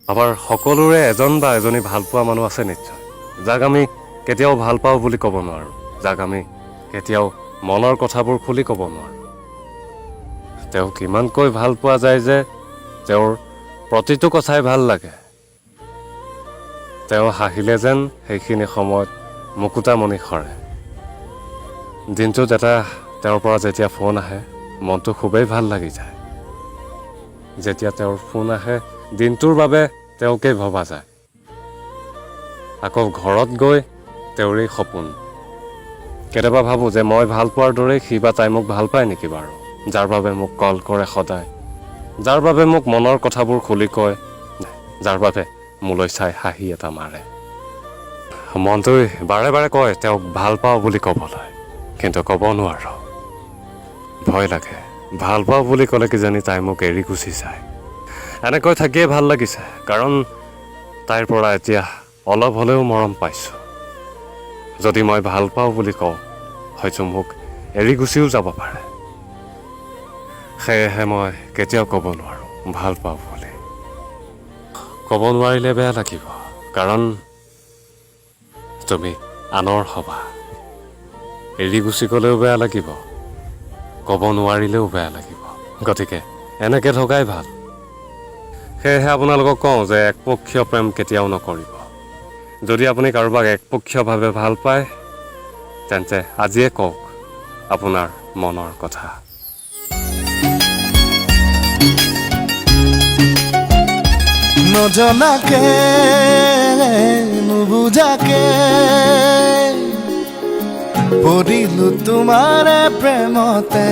আমাৰ সকলোৰে এজন বা এজনী ভাল পোৱা মানুহ আছে নিশ্চয়, যাক আমি কেতিয়াও ভাল পাওঁ বুলি ক'ব নোৱাৰোঁ, যাক আমি কেতিয়াও মনৰ কথাবোৰ খুলি ক'ব নোৱাৰোঁ। তেওঁক ইমানকৈ ভাল পোৱা যায় যে তেওঁৰ প্ৰতিটো কথাই ভাল লাগে। তেওঁ হাঁহিলে যেন সেইখিনি সময়ত মুকুতামণি সৰে। দিনটোত এটা তেওঁৰ পৰা যেতিয়া ফোন আহে মনটো খুবেই ভাল লাগি যায়। যেতিয়া তেওঁৰ ফোন আহে দিনটোৰ বাবে তেওঁকেই ভবা যায়। আকৌ ঘৰত গৈ তেওঁৰেই সপোন। কেতিয়াবা ভাবোঁ যে মই ভাল পোৱাৰ দৰেই সি বা তাই মোক ভাল পায় নেকি বাৰু, যাৰ বাবে মোক কল কৰে সদায়, যাৰ বাবে মোক মনৰ কথাবোৰ খুলি কয়, যাৰ বাবে মোলৈ চাই হাঁহি এটা মাৰে। মনটোৱে বাৰে বাৰে কয় তেওঁক ভাল পাওঁ বুলি ক'বলৈ, কিন্তু ক'ব নোৱাৰোঁ। ভয় লাগে, ভাল পাওঁ বুলি ক'লে কিজানি তাই মোক এৰি গুচি যায়। এনেকৈ থাকিয়ে ভাল লাগিছে, কাৰণ তাইৰ পৰা এতিয়া অলপ হ'লেও মৰম পাইছোঁ। যদি মই ভাল পাওঁ বুলি কওঁ হয়তো মোক এৰি গুচিও যাব পাৰে। সেয়েহে মই কেতিয়াও ক'ব নোৱাৰোঁ ভাল পাওঁ বুলি। ক'ব নোৱাৰিলে বেয়া লাগিব, কাৰণ তুমি আনৰ হ'বা। এৰি গুচি গ'লেও বেয়া লাগিব, ক'ব নোৱাৰিলেও বেয়া লাগিব। গতিকে এনেকৈ থকাই ভাল। সেয়েহে আপোনালোকক কওঁ যে একপক্ষীয় প্ৰেম কেতিয়াও নকৰিব। যদি আপুনি কাৰোবাক একপক্ষীয়ভাৱে ভাল পায় তেন্তে আজিয়ে কওক আপোনাৰ মনৰ কথা। নজনাকে নুবুজাকে পৰিলো তোমাৰে প্ৰেমতে।